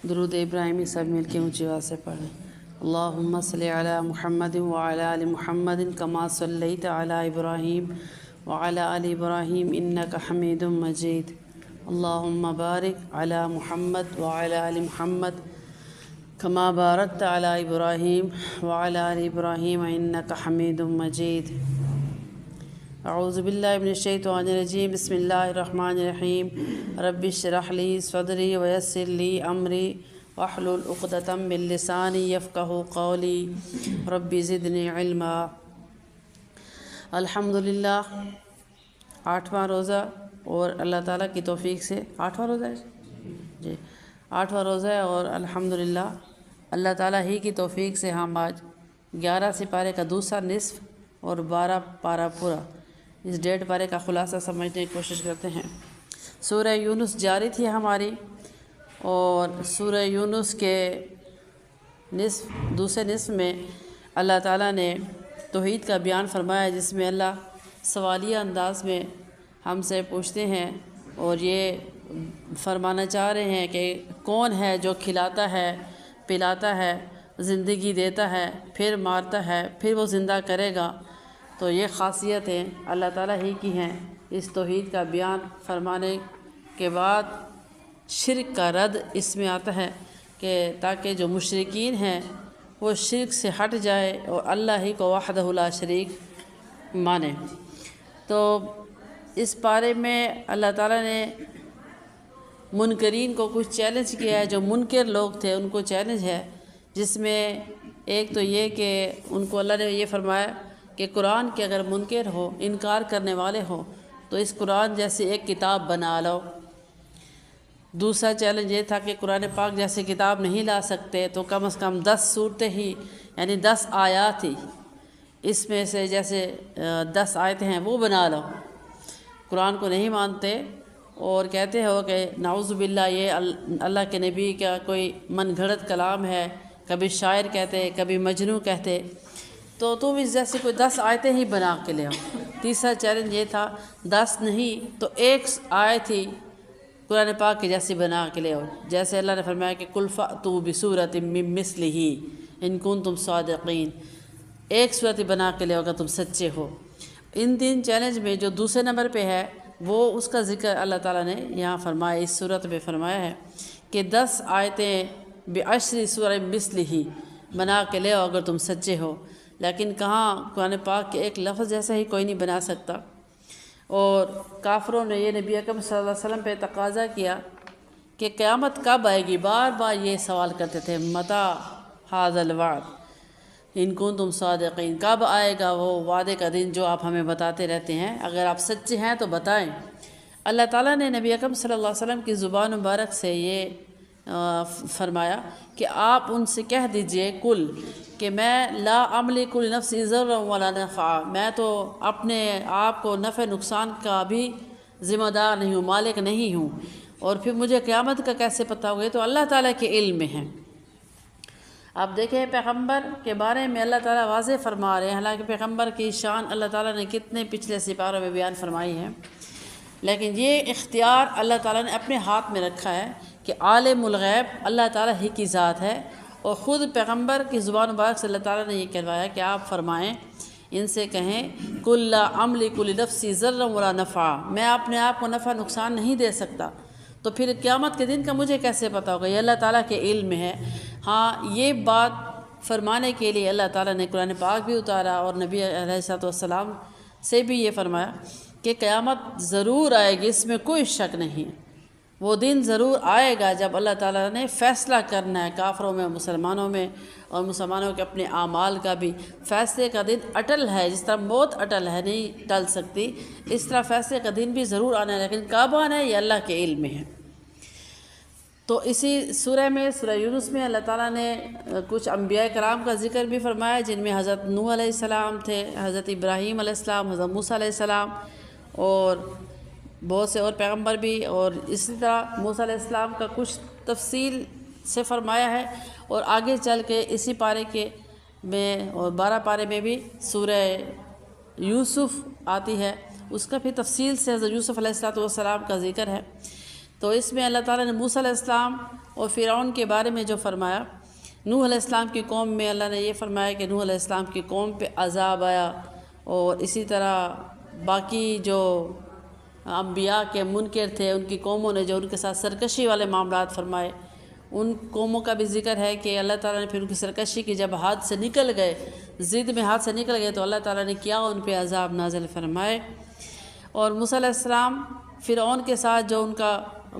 درود ابراہیمی سب مل کے اونچی آواز سے پڑھیں۔ اللہم صلی علی محمد وعلی آل محمد کما صلیت علی ابراہیم وعلی آل ابراہیم انک حمید مجید۔ اللہم بارک علی محمد وعلی آل محمد کما بارکت علی ابراہیم وعلی آل ابراہیم انک حمید مجید۔ اعوذ باللہ من الشیطان الرجیم، بسم اللہ الرحمن الرحیم۔ رب اشرح لی صدری ویسر لی امری واحلل عقدۃ من لسانی یفقہوا قولی رب زدنی علما۔ الحمدللہ 8واں روزہ، اور اللہ تعالیٰ کی توفیق سے 8واں روزہ ہے جی 8واں روزہ ہے، اور الحمدللہ اللہ تعالیٰ ہی کی توفیق سے ہم آج 11 سپارے کا دوسرا نصف اور 12 پارہ پورا اس 1.5 پارے کا خلاصہ سمجھنے کی کوشش کرتے ہیں۔ سورہ یونس جاری تھی ہماری، اور سورہ یونس کے دوسرے نصف میں اللہ تعالیٰ نے توحید کا بیان فرمایا، جس میں اللہ سوالیہ انداز میں ہم سے پوچھتے ہیں اور یہ فرمانا چاہ رہے ہیں کہ کون ہے جو کھلاتا ہے، پلاتا ہے، زندگی دیتا ہے، پھر مارتا ہے، پھر وہ زندہ کرے گا۔ تو یہ خاصیتیں اللہ تعالیٰ ہی کی ہیں۔ اس توحید کا بیان فرمانے کے بعد شرک کا رد اس میں آتا ہے کہ تاکہ جو مشرکین ہیں وہ شرک سے ہٹ جائے اور اللہ ہی کو وحدہ لا شریک مانے۔ تو اس بارے میں اللہ تعالیٰ نے منکرین کو کچھ چیلنج کیا ہے، جو منکر لوگ تھے ان کو چیلنج ہے، جس میں ایک تو یہ کہ ان کو اللہ نے یہ فرمایا کہ قرآن کے اگر منکر ہو، انکار کرنے والے ہو، تو اس قرآن جیسی ایک کتاب بنا لو۔ دوسرا چیلنج یہ تھا کہ قرآن پاک جیسی کتاب نہیں لا سکتے تو کم از کم 10 صورتیں ہی، یعنی 10 آیات ہی، اس میں سے جیسے 10 آیتیں ہیں وہ بنا لو۔ قرآن کو نہیں مانتے اور کہتے ہو کہ نعوذ باللہ یہ اللہ کے نبی کا کوئی من گھڑت کلام ہے، کبھی شاعر کہتے، کبھی مجنوں کہتے، تو تم اس جیسی کوئی 10 آیتیں ہی بنا کے لے آؤ۔ تیسرا چیلنج یہ تھا 10 نہیں تو 1 آیت ہی قرآن پاک کی جیسی بنا کے لے آؤ، جیسے اللہ نے فرمایا کہ قل فأتوا بسورۃ من مثلہ ان کنتم صادقین، 1 سورت ہی بنا کے لے آؤ اگر تم سچے ہو۔ ان 3 چیلنج میں جو دوسرے نمبر پہ ہے وہ اس کا ذکر اللہ تعالیٰ نے یہاں فرمایا، اس صورت میں فرمایا ہے کہ 10 آیتیں بعشر سور مثلہ بنا کے لے آؤ اگر تم سچے ہو۔ لیکن کہاں قرآن پاک کے ایک لفظ جیسا ہی کوئی نہیں بنا سکتا۔ اور کافروں نے یہ نبی اکرم صلی اللہ علیہ وسلم پہ تقاضا کیا کہ قیامت کب آئے گی، بار بار یہ سوال کرتے تھے، متی ھذا الوعد ان کنتم صادقین، کب آئے گا وہ وعدے کا دن جو آپ ہمیں بتاتے رہتے ہیں، اگر آپ سچے ہیں تو بتائیں۔ اللہ تعالیٰ نے نبی اکرم صلی اللہ علیہ وسلم کی زبان مبارک سے یہ فرمایا کہ آپ ان سے کہہ دیجئے کل کہ میں لا املک لنفسی ضرا ولا نفعا، میں تو اپنے آپ کو نفع نقصان کا بھی ذمہ دار نہیں ہوں، مالک نہیں ہوں، اور پھر مجھے قیامت کا کیسے پتہ ہوگا، تو اللہ تعالیٰ کے علم میں ہے۔ اب دیکھیں پیغمبر کے بارے میں اللہ تعالیٰ واضح فرما رہے ہیں، حالانکہ پیغمبر کی شان اللہ تعالیٰ نے کتنے پچھلے سپاروں میں بیان فرمائی ہے، لیکن یہ اختیار اللہ تعالیٰ نے اپنے ہاتھ میں رکھا ہے کہ عالم الغیب اللہ تعالیٰ ہی کی ذات ہے، اور خود پیغمبر کی زبان مبارک سے اللہ تعالیٰ نے یہ کہوایا کہ آپ فرمائیں، ان سے کہیں قل لا املک لنفسی ضرا ولا نفعا، میں اپنے آپ کو نفع نقصان نہیں دے سکتا، تو پھر قیامت کے دن کا مجھے کیسے پتہ ہوگا، یہ اللہ تعالیٰ کے علم میں ہے۔ ہاں یہ بات فرمانے کے لیے اللہ تعالیٰ نے قرآن پاک بھی اتارا، اور نبی علیہ الصلوۃ والسلام سے بھی یہ فرمایا کہ قیامت ضرور آئے گی، اس میں کوئی شک نہیں، وہ دن ضرور آئے گا جب اللہ تعالیٰ نے فیصلہ کرنا ہے کافروں میں، مسلمانوں میں، اور مسلمانوں کے اپنے اعمال کا بھی۔ فیصلے کا دن اٹل ہے، جس طرح موت اٹل ہے، نہیں ٹل سکتی، اس طرح فیصلے کا دن بھی ضرور آنا ہے، لیکن کب آنا ہے یہ اللہ کے علم میں ہے۔ تو اسی سورہ میں، سورہ یونس میں اللہ تعالیٰ نے کچھ انبیاء کرام کا ذکر بھی فرمایا، جن میں حضرت نوح علیہ السلام تھے، حضرت ابراہیم علیہ السلام، حضرت موسیٰ علیہ السلام، اور بہت سے اور پیغمبر بھی، اور اسی طرح موسیٰ علیہ السلام کا کچھ تفصیل سے فرمایا ہے، اور آگے چل کے اسی پارے کے میں اور 12 پارے میں بھی سورہ یوسف آتی ہے، اس کا بھی تفصیل سے حضرت یوسف علیہ السلام کا ذکر ہے۔ تو اس میں اللہ تعالیٰ نے موسیٰ علیہ السلام اور فرعون کے بارے میں جو فرمایا، نوح علیہ السلام کی قوم میں اللہ نے یہ فرمایا کہ نوح علیہ السلام کی قوم پہ عذاب آیا، اور اسی طرح باقی جو انبیاء کے منکر تھے ان کی قوموں نے جو ان کے ساتھ سرکشی والے معاملات فرمائے، ان قوموں کا بھی ذکر ہے کہ اللہ تعالیٰ نے پھر ان کی سرکشی کی جب ہاتھ سے نکل گئے، ضد میں ہاتھ سے نکل گئے، تو اللہ تعالیٰ نے کیا ان پہ عذاب نازل فرمائے۔ اور موسیٰ علیہ السلام فرعون کے ساتھ جو ان کا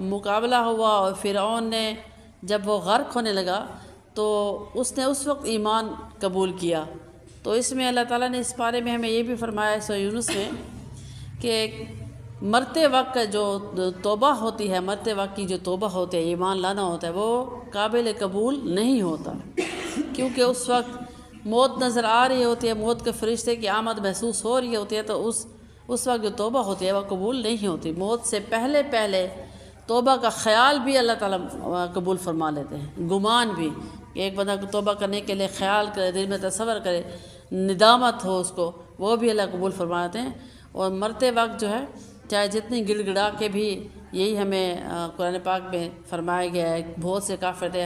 مقابلہ ہوا، اور فرعون نے جب وہ غرق ہونے لگا تو اس نے اس وقت ایمان قبول کیا۔ تو اس میں اللہ تعالیٰ نے اس بارے میں ہمیں یہ بھی فرمایا سورہ یونس میں کہ مرتے وقت جو توبہ ہوتی ہے، مرتے وقت کی جو توبہ ہوتی ہے، ایمان لانا ہوتا ہے، وہ قابل قبول نہیں ہوتا، کیونکہ اس وقت موت نظر آ رہی ہوتی ہے، موت کے فرشتے کی آمد محسوس ہو رہی ہوتی ہے، تو اس وقت جو توبہ ہوتی ہے وہ قبول نہیں ہوتی۔ موت سے پہلے توبہ کا خیال بھی اللہ تعالیٰ قبول فرما لیتے ہیں، گمان بھی، کہ ایک بندہ کو توبہ کرنے کے لیے خیال کرے، دل میں تصور کرے، ندامت ہو اس کو، وہ بھی اللہ قبول فرماتے ہیں۔ اور مرتے وقت جو ہے چاہے جتنی گڑ گڑا کے بھی، یہی ہمیں قرآن پاک میں فرمایا گیا ہے، بہت سے کافر تھے،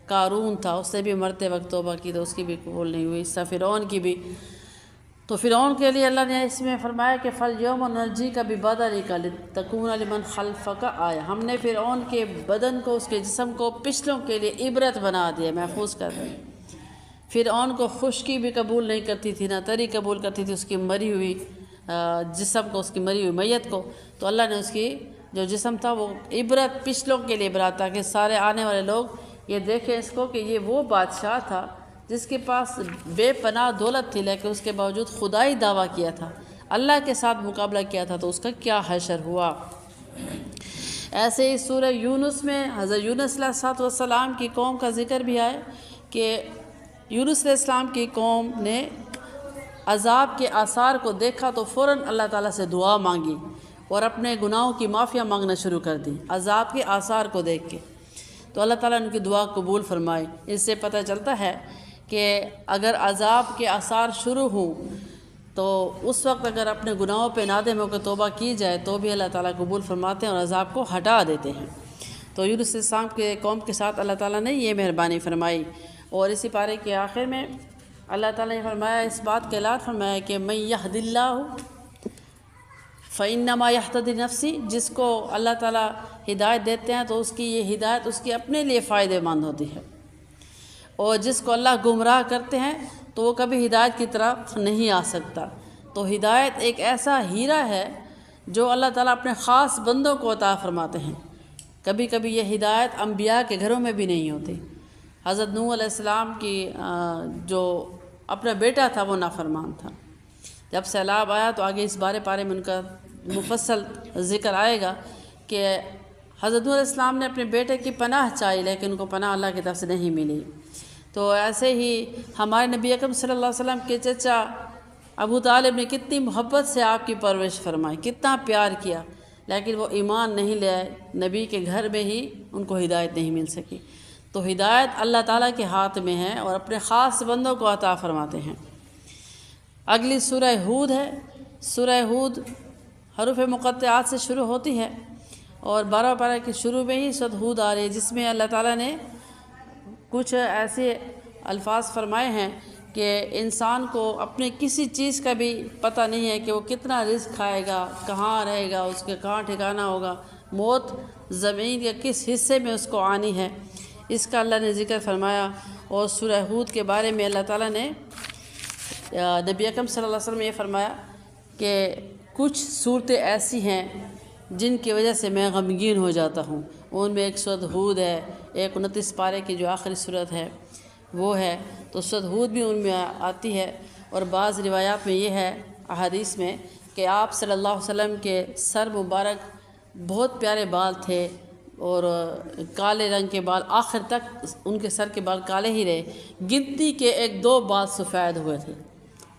قارون تھا، اس نے بھی مرتے وقت توبہ کی تو اس کی بھی قبول نہیں ہوئی، اس طرح فرعون کی بھی۔ تو فرعون کے لیے اللہ نے اس میں فرمایا کہ فَالْيَوْمَ نُنَجِّيكَ بِبَدَنِكَ لِتَكُونَ لِمَنْ خَلْفَكَ آیَةً، ہم نے فرعون کے بدن کو، اس کے جسم کو پچھلوں کے لیے عبرت بنا دیا، محفوظ کر دیا۔ فرعون کو خشکی بھی قبول نہیں کرتی تھی، نہ تری قبول کرتی تھی اس کی مری ہوئی جسم کو، اس کی مری ہوئی میت کو، تو اللہ نے اس کی جو جسم تھا وہ عبرت پچھلوں کے لیے بنا، تاکہ سارے آنے والے لوگ یہ دیکھیں اس کو کہ یہ وہ بادشاہ تھا جس کے پاس بے پناہ دولت تھی، لیکن اس کے باوجود خدائی دعویٰ کیا تھا، اللہ کے ساتھ مقابلہ کیا تھا، تو اس کا کیا حشر ہوا۔ ایسے ہی سورہ یونس میں حضرت یونس علیہ السلام کی قوم کا ذکر بھی آئے کہ یونس علیہ السلام کی قوم نے عذاب کے آثار کو دیکھا تو فوراً اللہ تعالیٰ سے دعا مانگی اور اپنے گناہوں کی معافیاں مانگنا شروع کر دی عذاب کے آثار کو دیکھ کے، تو اللہ تعالیٰ نے ان کی دعا قبول فرمائی۔ اس سے پتہ چلتا ہے کہ اگر عذاب کے آثار شروع ہوں تو اس وقت اگر اپنے گناہوں پہ نادم ہو کے توبہ کی جائے تو بھی اللہ تعالیٰ قبول فرماتے ہیں اور عذاب کو ہٹا دیتے ہیں۔ تو یونس علیہ السلام کے قوم کے ساتھ اللہ تعالیٰ نے یہ مہربانی فرمائی۔ اور اسی پارے کے آخر میں اللہ تعالیٰ نے فرمایا، اس بات کے اعلان فرمایا کہ من یہد اللہ فإنما یہتدی نفسی، جس کو اللہ تعالیٰ ہدایت دیتے ہیں تو اس کی یہ ہدایت اس کی اپنے لیے فائدہ مند ہوتی ہے، اور جس کو اللہ گمراہ کرتے ہیں تو وہ کبھی ہدایت کی طرف نہیں آ سکتا۔ تو ہدایت ایک ایسا ہیرا ہے جو اللہ تعالیٰ اپنے خاص بندوں کو عطا فرماتے ہیں۔ کبھی کبھی یہ ہدایت انبیاء کے گھروں میں بھی نہیں ہوتی۔ حضرت نوح علیہ السلام کی جو اپنا بیٹا تھا وہ نافرمان تھا، جب سیلاب آیا تو آگے اس بارے میں ان کا مفصل ذکر آئے گا کہ حضرت نوح علیہ السلام نے اپنے بیٹے کی پناہ چاہی لیکن ان کو پناہ اللہ کی طرف سے نہیں ملی۔ تو ایسے ہی ہمارے نبی اکرم صلی اللہ علیہ وسلم کے چچا ابو طالب نے کتنی محبت سے آپ کی پرورش فرمائی، کتنا پیار کیا، لیکن وہ ایمان نہیں لے آئے، نبی کے گھر میں ہی ان کو ہدایت نہیں مل سکی۔ تو ہدایت اللہ تعالیٰ کے ہاتھ میں ہے اور اپنے خاص بندوں کو عطا فرماتے ہیں۔ اگلی سورہ ہود ہے۔ سورہ ہود حروف مقطعات سے شروع ہوتی ہے اور 12 پارہ کے شروع میں ہی سورہ ہود آ رہی ہے، جس میں اللہ تعالیٰ نے کچھ ایسے الفاظ فرمائے ہیں کہ انسان کو اپنے کسی چیز کا بھی پتہ نہیں ہے کہ وہ کتنا رزق کھائے گا، کہاں رہے گا، اس کے کہاں ٹھکانہ ہوگا، موت زمین کے کس حصے میں اس کو آنی ہے، اس کا اللہ نے ذکر فرمایا۔ اور سورہ ہود کے بارے میں اللہ تعالیٰ نے نبی اکرم صلی اللہ علیہ وسلم یہ فرمایا کہ کچھ صورتیں ایسی ہیں جن کی وجہ سے میں غمگین ہو جاتا ہوں، ان میں ایک سورۃ ہود ہے، ایک 29 پارے کی جو آخری سورت ہے وہ ہے، تو سورۃ ہود بھی ان میں آتی ہے۔ اور بعض روایات میں یہ ہے احادیث میں کہ آپ صلی اللہ علیہ وسلم کے سر مبارک بہت پیارے بال تھے اور کالے رنگ کے بال، آخر تک ان کے سر کے بال کالے ہی رہے، گنتی کے 1-2 بال سفید ہوئے تھے،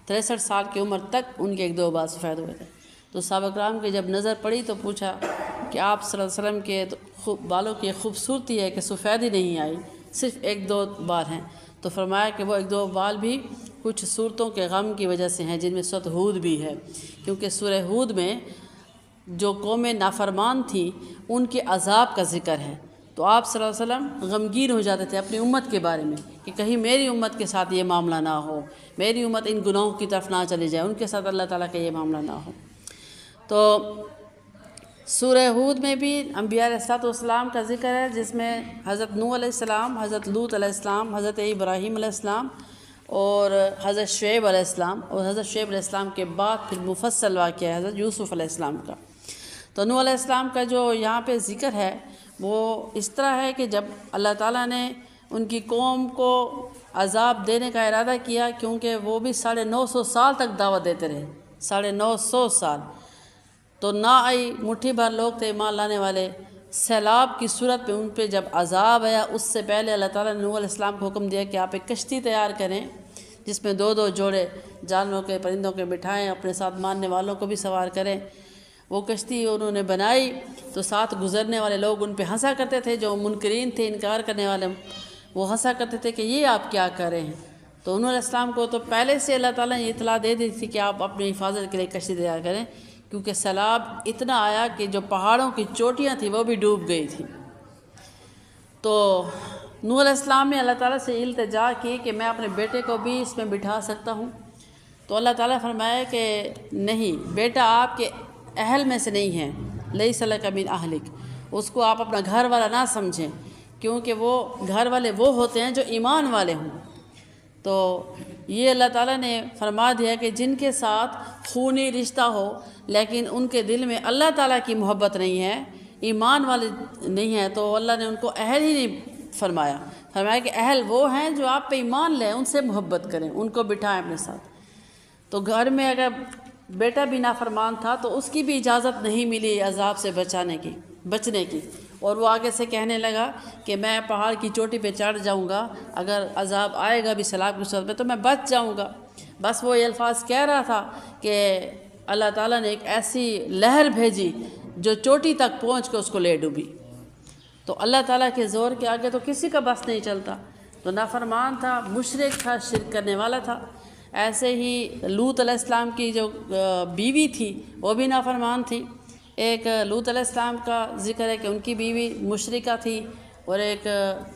63 سال کی عمر تک ان کے 1-2 بال سفید ہوئے تھے۔ تو صحابہ کرام کی جب نظر پڑی تو پوچھا کہ آپ صلی اللہ علیہ وسلم کے بالوں کی خوبصورتی ہے کہ سفیدی نہیں آئی، صرف 1-2 بال ہیں، تو فرمایا کہ وہ 1-2 بال بھی کچھ صورتوں کے غم کی وجہ سے ہیں، جن میں سورۃ ہود بھی ہے، کیونکہ سورہ ہود میں جو قوم نافرمان تھی ان کے عذاب کا ذکر ہے۔ تو آپ صلی اللہ علیہ وسلم غمگین ہو جاتے تھے اپنی امت کے بارے میں کہ کہیں میری امت کے ساتھ یہ معاملہ نہ ہو، میری امت ان گناہوں کی طرف نہ چلی جائے، ان کے ساتھ اللہ تعالیٰ کا یہ معاملہ نہ ہو۔ تو سورہ ہود میں بھی انبیاء علیہ السلام کا ذکر ہے، جس میں حضرت نوح علیہ السلام، حضرت لوط علیہ السلام، حضرت ابراہیم علیہ السلام اور حضرت شعیب علیہ السلام، اور حضرت شعیب علیہ السلام کے بعد پھر مفصل واقعہ ہے حضرت یوسف علیہ السلام کا۔ تو نوح علیہ السلام کا جو یہاں پہ ذکر ہے وہ اس طرح ہے کہ جب اللہ تعالیٰ نے ان کی قوم کو عذاب دینے کا ارادہ کیا، کیونکہ وہ بھی 950 سال تک دعوت دیتے رہے، 950 سال، تو نہ آئی مٹھی بھر لوگ تھے ایمان لانے والے۔ سیلاب کی صورت میں ان پہ جب عذاب آیا، اس سے پہلے اللہ تعالیٰ نے نوح علیہ السلام کو حکم دیا کہ آپ ایک کشتی تیار کریں جس میں 2 جوڑے جانوروں کے، پرندوں کے بٹھائیں، اپنے ساتھ ماننے والوں کو بھی سوار کریں۔ وہ کشتی انہوں نے بنائی تو ساتھ گزرنے والے لوگ ان پہ ہنسا کرتے تھے، جو منکرین تھے، انکار کرنے والے، وہ ہنسا کرتے تھے کہ یہ آپ کیا کر رہے ہیں۔ تو انہوں علیہ السلام کو تو پہلے سے اللہ تعالیٰ نے یہ اطلاع دے دی تھی کہ آپ اپنی حفاظت کے لیے کشتی تیار کریں، کیونکہ سیلاب اتنا آیا کہ جو پہاڑوں کی چوٹیاں تھیں وہ بھی ڈوب گئی تھیں۔ تو نوح علیہ السلام نے اللہ تعالیٰ سے التجا کی کہ میں اپنے بیٹے کو بھی اس میں بٹھا سکتا ہوں، تو اللہ تعالیٰ فرمایا کہ نہیں، بیٹا آپ کے اہل میں سے نہیں ہے، لیس لک من اہلک، اس کو آپ اپنا گھر والا نہ سمجھیں، کیونکہ وہ گھر والے وہ ہوتے ہیں جو ایمان والے ہوں۔ تو یہ اللہ تعالیٰ نے فرما دیا کہ جن کے ساتھ خونی رشتہ ہو لیکن ان کے دل میں اللہ تعالیٰ کی محبت نہیں ہے، ایمان والے نہیں ہیں، تو اللہ نے ان کو اہل ہی نہیں فرمایا کہ اہل وہ ہیں جو آپ پہ ایمان لیں، ان سے محبت کریں، ان کو بٹھائیں اپنے ساتھ۔ تو گھر میں اگر بیٹا بھی نافرمان تھا تو اس کی بھی اجازت نہیں ملی عذاب سے بچنے کی، اور وہ آگے سے کہنے لگا کہ میں پہاڑ کی چوٹی پہ چڑھ جاؤں گا، اگر عذاب آئے گا بھی سیلاب کی صورت میں تو میں بچ جاؤں گا۔ بس وہ یہ الفاظ کہہ رہا تھا کہ اللہ تعالیٰ نے ایک ایسی لہر بھیجی جو چوٹی تک پہنچ کے اس کو لے ڈوبی۔ تو اللہ تعالیٰ کے زور کے آگے تو کسی کا بس نہیں چلتا۔ تو نافرمان تھا، مشرک تھا، شرک کرنے والا تھا۔ ایسے ہی لوط علیہ السلام کی جو بیوی تھی وہ بھی نافرمان تھی۔ ایک لوط علیہ السلام کا ذکر ہے کہ ان کی بیوی مشرکہ تھی، اور ایک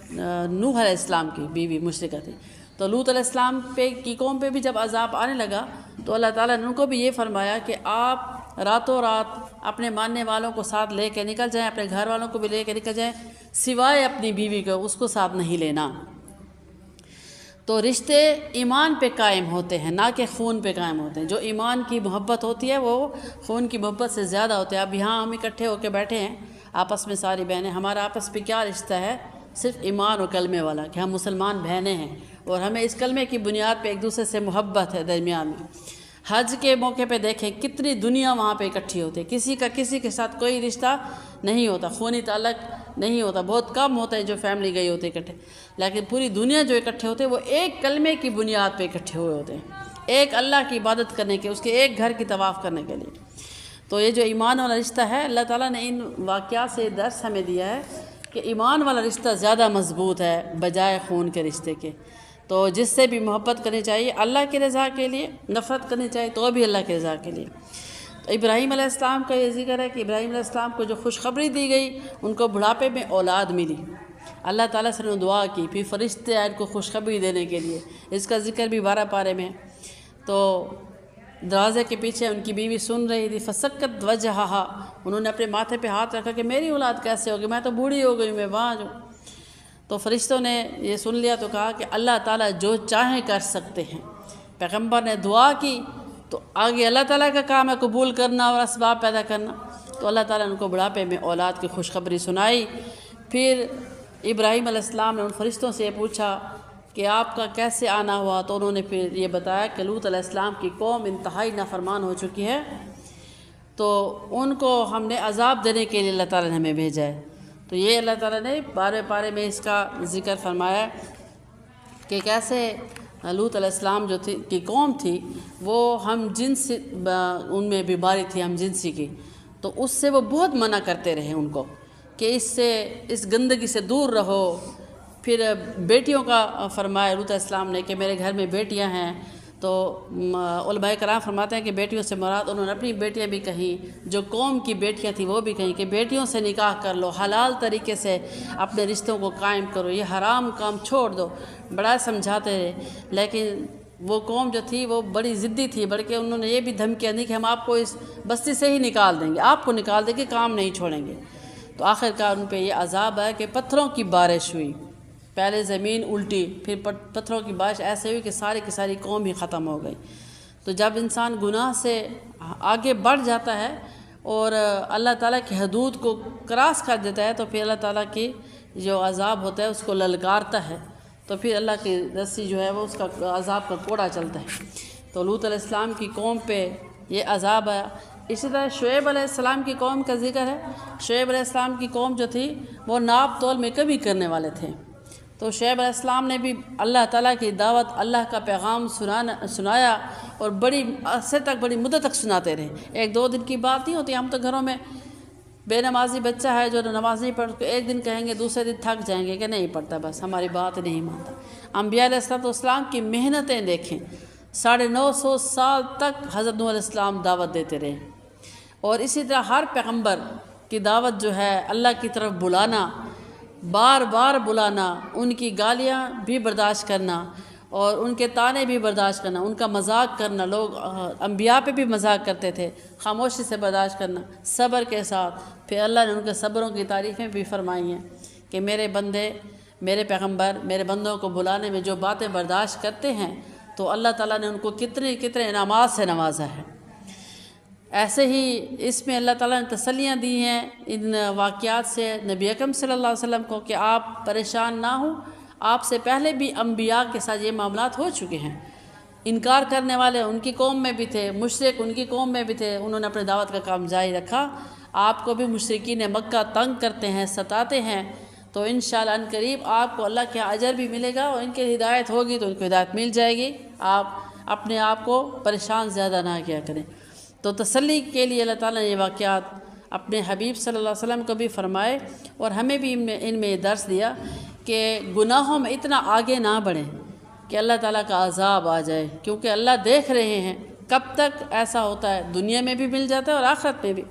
نوح علیہ السلام کی بیوی مشرکہ تھی۔ تو لوط علیہ السلام کی قوم پہ بھی جب عذاب آنے لگا تو اللہ تعالیٰ نے ان کو بھی یہ فرمایا کہ آپ راتوں رات اپنے ماننے والوں کو ساتھ لے کے نکل جائیں، اپنے گھر والوں کو بھی لے کے نکل جائیں، سوائے اپنی بیوی کو، اس کو ساتھ نہیں لینا۔ تو رشتے ایمان پہ قائم ہوتے ہیں، نہ کہ خون پہ قائم ہوتے ہیں۔ جو ایمان کی محبت ہوتی ہے وہ خون کی محبت سے زیادہ ہوتے ہیں۔ اب یہاں ہم اکٹھے ہو کے بیٹھے ہیں آپس میں، ساری بہنیں، ہمارا آپس میں کیا رشتہ ہے؟ صرف ایمان اور کلمے والا، کہ ہم مسلمان بہنیں ہیں اور ہمیں اس کلمے کی بنیاد پہ ایک دوسرے سے محبت ہے درمیان میں۔ حج کے موقع پہ دیکھیں کتنی دنیا وہاں پہ اکٹھی ہوتی ہے، کسی کا کسی کے ساتھ کوئی رشتہ نہیں ہوتا، خونی تعلق نہیں ہوتا، بہت کم ہوتا ہے جو فیملی گئی ہوتی ہے اکٹھے، لیکن پوری دنیا جو اکٹھے ہوتے ہیں وہ ایک کلمے کی بنیاد پہ اکٹھے ہوئے ہوتے ہیں، ایک اللہ کی عبادت کرنے کے، اس کے ایک گھر کی طواف کرنے کے لیے۔ تو یہ جو ایمان والا رشتہ ہے، اللہ تعالیٰ نے ان واقعات سے درس ہمیں دیا ہے کہ ایمان والا رشتہ زیادہ مضبوط ہے بجائے خون کے رشتے کے۔ تو جس سے بھی محبت کرنی چاہیے اللہ کی رضا کے لیے، نفرت کرنی چاہیے تو بھی اللہ کی رضا کے لیے۔ تو ابراہیم علیہ السلام کا یہ ذکر ہے کہ ابراہیم علیہ السلام کو جو خوشخبری دی گئی، ان کو بڑھاپے میں اولاد ملی، اللہ تعالیٰ سے انہوں دعا کی، پھر فرشتے آئے ان کو خوشخبری دینے کے لیے، اس کا ذکر بھی 12 پارے میں۔ تو دروازے کے پیچھے ان کی بیوی سن رہی تھی، فسکت وجہہا، انہوں نے اپنے ماتھے پہ ہاتھ رکھا کہ میری اولاد کیسے ہوگی، میں تو بوڑھی ہو گئی، میں وہاں جو۔ تو فرشتوں نے یہ سن لیا تو کہا کہ اللہ تعالیٰ جو چاہیں کر سکتے ہیں۔ پیغمبر نے دعا کی تو آگے اللہ تعالیٰ کا کام ہے قبول کرنا اور اسباب پیدا کرنا۔ تو اللہ تعالیٰ نے ان کو بڑھاپے میں اولاد کی خوشخبری سنائی۔ پھر ابراہیم علیہ السلام نے ان فرشتوں سے یہ پوچھا کہ آپ کا کیسے آنا ہوا، تو انہوں نے پھر یہ بتایا کہ لوط علیہ السلام کی قوم انتہائی نافرمان ہو چکی ہے، تو ان کو ہم نے عذاب دینے کے لیے اللہ تعالیٰ نے ہمیں بھیجا ہے۔ تو یہ اللہ تعالیٰ نے 12 پارے میں اس کا ذکر فرمایا کہ کیسے لوط علیہ السلام جو کی قوم تھی وہ ہم جنس، ان میں بیماری تھی ہم جنسی کی، تو اس سے وہ بہت منع کرتے رہے ان کو کہ اس گندگی سے دور رہو۔ پھر بیٹیوں کا فرمایا لوط علیہ السلام نے کہ میرے گھر میں بیٹیاں ہیں تو علماء کرام فرماتے ہیں کہ بیٹیوں سے مراد انہوں نے اپنی بیٹیاں بھی کہیں، جو قوم کی بیٹیاں تھیں وہ بھی کہیں کہ بیٹیوں سے نکاح کر لو، حلال طریقے سے اپنے رشتوں کو قائم کرو، یہ حرام کام چھوڑ دو، بڑا سمجھاتے رہے۔ لیکن وہ قوم جو تھی وہ بڑی ضدی تھی، بلکہ انہوں نے یہ بھی دھمکیاں دی کہ ہم آپ کو اس بستی سے ہی نکال دیں گے، آپ کو نکال دیں گے، کام نہیں چھوڑیں گے۔ تو آخرکار ان پہ یہ عذاب ہے کہ پتھروں کی بارش ہوئی، پہلے زمین الٹی، پھر پتھروں کی بارش ایسے ہوئی کہ ساری کی ساری قوم ہی ختم ہو گئی۔ تو جب انسان گناہ سے آگے بڑھ جاتا ہے اور اللہ تعالیٰ کی حدود کو کراس کر دیتا ہے تو پھر اللہ تعالیٰ کی جو عذاب ہوتا ہے اس کو للکارتا ہے، تو پھر اللہ کی رسی جو ہے وہ اس کا عذاب کا کوڑا چلتا ہے۔ تو لوط علیہ السلام کی قوم پہ یہ عذاب آیا۔ اسی طرح شعیب علیہ السلام کی قوم کا ذکر ہے۔ شعیب علیہ السلام کی قوم جو تھی وہ ناپ تول میں کمی کرنے والے تھے، تو شعیب علیہ السلام نے بھی اللہ تعالیٰ کی دعوت، اللہ کا پیغام سنایا اور بڑی عرصے تک، بڑی مدت تک سناتے رہے۔ ایک دو دن کی بات نہیں ہوتی، ہم تو گھروں میں بے نمازی بچہ ہے جو نماز نہیں پڑھتا، ایک دن کہیں گے، دوسرے دن تھک جائیں گے کہ نہیں پڑھتا، بس ہماری بات نہیں مانتا۔ انبیاء علیہ السلام کی محنتیں دیکھیں، 950 سال تک حضرت نوح علیہ السلام دعوت دیتے رہے، اور اسی طرح ہر پیغمبر کی دعوت جو ہے اللہ کی طرف بلانا، بار بار بلانا، ان کی گالیاں بھی برداشت کرنا اور ان کے طعنے بھی برداشت کرنا، ان کا مذاق کرنا، لوگ انبیاء پہ بھی مذاق کرتے تھے، خاموشی سے برداشت کرنا صبر کے ساتھ۔ پھر اللہ نے ان کے صبروں کی تعریفیں بھی فرمائی ہیں کہ میرے بندے، میرے پیغمبر میرے بندوں کو بلانے میں جو باتیں برداشت کرتے ہیں تو اللہ تعالیٰ نے ان کو کتنے کتنے انعامات سے نوازا ہے۔ ایسے ہی اس میں اللہ تعالیٰ نے تسلیاں دی ہیں ان واقعات سے نبی اکرم صلی اللہ علیہ وسلم کو کہ آپ پریشان نہ ہوں، آپ سے پہلے بھی انبیاء کے ساتھ یہ معاملات ہو چکے ہیں۔ انکار کرنے والے ان کی قوم میں بھی تھے، مشرک ان کی قوم میں بھی تھے، انہوں نے اپنے دعوت کا کام جاری رکھا۔ آپ کو بھی مشرکین مکہ تنگ کرتے ہیں، ستاتے ہیں، تو انشاءاللہ ان قریب آپ کو اللہ کے اجر بھی ملے گا، اور ان کی ہدایت ہوگی تو ان کو ہدایت مل جائے گی۔ آپ اپنے آپ کو پریشان زیادہ نہ کیا کریں۔ تو تسلی کے لیے اللہ تعالیٰ نے یہ واقعات اپنے حبیب صلی اللہ علیہ وسلم کو بھی فرمائے، اور ہمیں بھی ان میں یہ درس دیا کہ گناہوں میں اتنا آگے نہ بڑھیں کہ اللہ تعالیٰ کا عذاب آ جائے، کیونکہ اللہ دیکھ رہے ہیں کب تک ایسا ہوتا ہے، دنیا میں بھی مل جاتا ہے اور آخرت میں بھی۔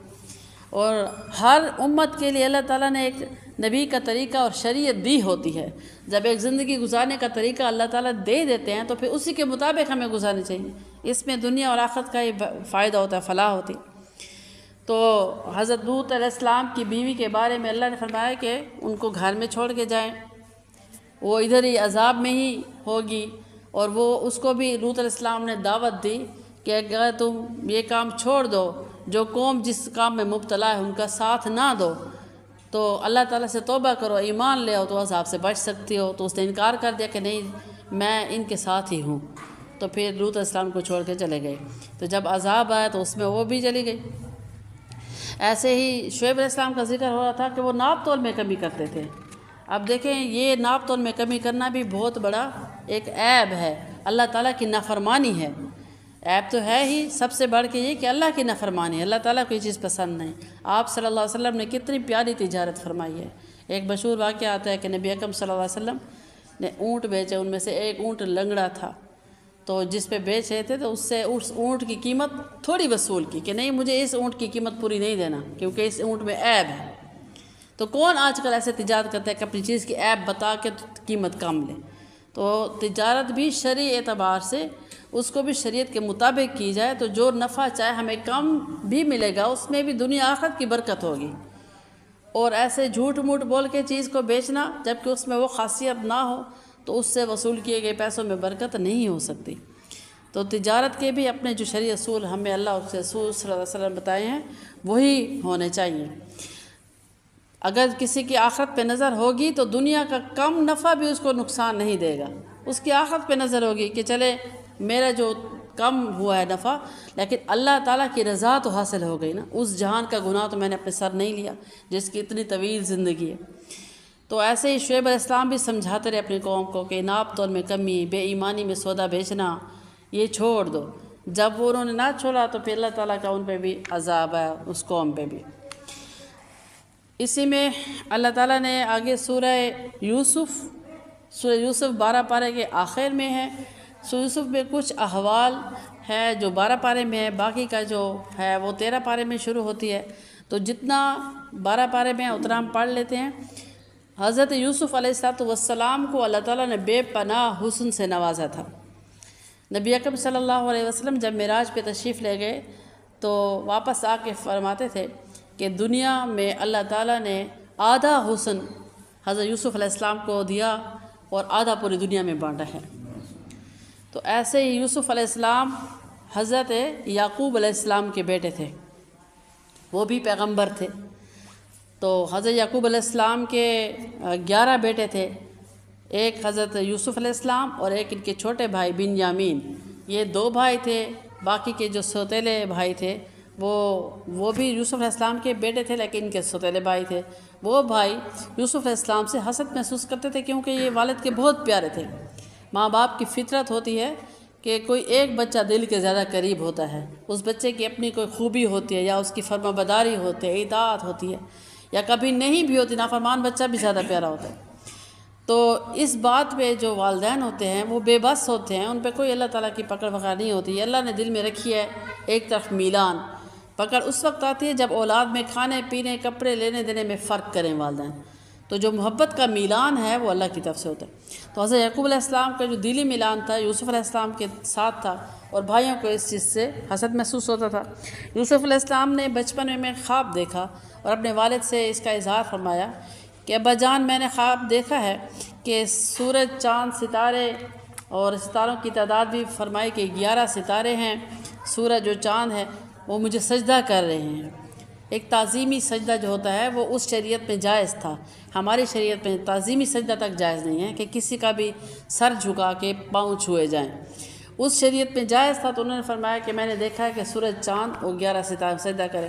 اور ہر امت کے لیے اللہ تعالیٰ نے ایک نبی کا طریقہ اور شریعت دی ہوتی ہے۔ جب ایک زندگی گزارنے کا طریقہ اللہ تعالیٰ دے دیتے ہیں تو پھر اسی کے مطابق ہمیں گزارنی چاہیے، اس میں دنیا اور آخرت کا یہ فائدہ ہوتا ہے، فلاح ہوتی۔ تو حضرت لوط علیہ السلام کی بیوی کے بارے میں اللہ نے فرمایا کہ ان کو گھر میں چھوڑ کے جائیں، وہ ادھر ہی عذاب میں ہی ہوگی، اور وہ اس کو بھی لوط علیہ السلام نے دعوت دی کہ اگر تم یہ کام چھوڑ دو، جو قوم جس کام میں مبتلا ہے ان کا ساتھ نہ دو، تو اللہ تعالیٰ سے توبہ کرو، ایمان لے آؤ تو عذاب سے بچ سکتی ہو۔ تو اس نے انکار کر دیا کہ نہیں، میں ان کے ساتھ ہی ہوں۔ تو پھر لوط علیہ السلام کو چھوڑ کے چلے گئے، تو جب عذاب آیا تو اس میں وہ بھی چلی گئی۔ ایسے ہی شعیب علیہ السلام کا ذکر ہو رہا تھا کہ وہ ناپ تول میں کمی کرتے تھے۔ اب دیکھیں، یہ ناپ تول میں کمی کرنا بھی بہت بڑا ایک عیب ہے، اللہ تعالیٰ کی نافرمانی ہے۔ عیب تو ہے ہی، سب سے بڑھ کے یہ کہ اللہ کی نافرمانی ہے، اللہ تعالیٰ کو یہ چیز پسند نہیں۔ آپ صلی اللہ علیہ وسلم نے کتنی پیاری تجارت فرمائی ہے۔ ایک مشہور واقعہ آتا ہے کہ نبی اکرم صلی اللہ علیہ وسلم نے اونٹ بیچے، ان میں سے ایک اونٹ لنگڑا تھا، تو جس پہ بیچ رہے تھے تو اس سے اس اونٹ کی قیمت تھوڑی وصول کی کہ نہیں، مجھے اس اونٹ کی قیمت پوری نہیں دینا کیونکہ اس اونٹ میں عیب ہے۔ تو کون آج کل ایسے تجارت کرتا ہے کہ اپنی چیز کی عیب بتا کے قیمت کم لے؟ تو تجارت بھی شرعی اعتبار سے اس کو بھی شریعت کے مطابق کی جائے تو جو نفع چاہے ہمیں کم بھی ملے گا، اس میں بھی دنیا آخرت کی برکت ہوگی۔ اور ایسے جھوٹ موٹ بول کے چیز کو بیچنا جبکہ اس میں وہ خاصیت نہ ہو تو اس سے وصول کیے گئے پیسوں میں برکت نہیں ہو سکتی۔ تو تجارت کے بھی اپنے جو شرعی اصول ہمیں اللہ اس کے رسول صلی اللہ علیہ وسلم بتائے ہیں وہی ہونے چاہیے۔ اگر کسی کی آخرت پہ نظر ہوگی تو دنیا کا کم نفع بھی اس کو نقصان نہیں دے گا، اس کی آخرت پہ نظر ہوگی کہ چلے میرا جو کم ہوا ہے نفع، لیکن اللہ تعالیٰ کی رضا تو حاصل ہو گئی نا، اس جہان کا گناہ تو میں نے اپنے سر نہیں لیا جس کی اتنی طویل زندگی ہے۔ تو ایسے ہی شعیب علیہ السلام بھی سمجھاتے رہے اپنی قوم کو کہ ناپ تول میں کمی، بے ایمانی میں سودا بیچنا یہ چھوڑ دو۔ جب وہ انہوں نے نہ چھوڑا تو پھر اللہ تعالیٰ کا ان پہ بھی عذاب ہے، اس قوم پہ بھی۔ اسی میں اللہ تعالیٰ نے آگے سورہ یوسف 12 پارے کے آخر میں ہے سورہ یوسف میں کچھ احوال ہے جو 12 پارے میں ہے، باقی کا جو ہے وہ 13 پارے میں شروع ہوتی ہے، تو جتنا 12 پارے میں اتنا ہم پڑھ لیتے ہیں۔ حضرت یوسف علیہ السلام کو اللہ تعالیٰ نے بے پناہ حسن سے نوازا تھا۔ نبی اکرم صلی اللہ علیہ وسلم جب معراج پہ تشریف لے گئے تو واپس آ کے فرماتے تھے کہ دنیا میں اللہ تعالیٰ نے آدھا حسن حضرت یوسف علیہ السلام کو دیا اور آدھا پوری دنیا میں بانٹا ہے۔ تو ایسے ہی یوسف علیہ السلام حضرت یعقوب علیہ السلام کے بیٹے تھے، وہ بھی پیغمبر تھے۔ تو حضرت یعقوب علیہ السلام کے 11 بیٹے تھے، ایک حضرت یوسف علیہ السلام اور ایک ان کے چھوٹے بھائی بنیامین، یہ 2 بھائی تھے۔ باقی کے جو سوتیلے بھائی تھے وہ بھی یوسف علیہ السلام کے بیٹے تھے، لیکن ان کے سوتیلے بھائی تھے۔ وہ بھائی یوسف علیہ السلام سے حسد محسوس کرتے تھے، کیونکہ یہ والد کے بہت پیارے تھے۔ ماں باپ کی فطرت ہوتی ہے کہ کوئی ایک بچہ دل کے زیادہ قریب ہوتا ہے، اس بچے کی اپنی کوئی خوبی ہوتی ہے، یا اس کی فرما برداری ہوتی ہے، اطاعت ہوتی ہے، یا کبھی نہیں بھی ہوتی، نافرمان بچہ بھی زیادہ پیارا ہوتا ہے۔ تو اس بات پہ جو والدین ہوتے ہیں وہ بے بس ہوتے ہیں، ان پہ کوئی اللہ تعالیٰ کی پکڑ وغیرہ نہیں ہوتی۔ اللہ نے دل میں رکھی ہے ایک طرف میلان، پکڑ اس وقت آتی ہے جب اولاد میں کھانے پینے کپڑے لینے دینے میں فرق کریں والدین، تو جو محبت کا میلان ہے وہ اللہ کی طرف سے ہوتا ہے۔ تو حضرت یعقوب علیہ السلام کا جو دلی میلان تھا یوسف علیہ السلام کے ساتھ تھا، اور بھائیوں کو اس چیز سے حسد محسوس ہوتا تھا۔ یوسف علیہ السلام نے بچپن میں خواب دیکھا اور اپنے والد سے اس کا اظہار فرمایا کہ ابا جان، میں نے خواب دیکھا ہے کہ سورج چاند ستارے، اور ستاروں کی تعداد بھی فرمائی کہ 11 ستارے ہیں، سورج اور چاند ہے، وہ مجھے سجدہ کر رہے ہیں۔ ایک تعظیمی سجدہ جو ہوتا ہے وہ اس شریعت میں جائز تھا، ہماری شریعت میں تعظیمی سجدہ تک جائز نہیں ہے کہ کسی کا بھی سر جھکا کے پاؤں چھوئے جائیں۔ اس شریعت میں جائز تھا، تو انہوں نے فرمایا کہ میں نے دیکھا ہے کہ سورج چاند اور 11 ستارے سجدہ کریں۔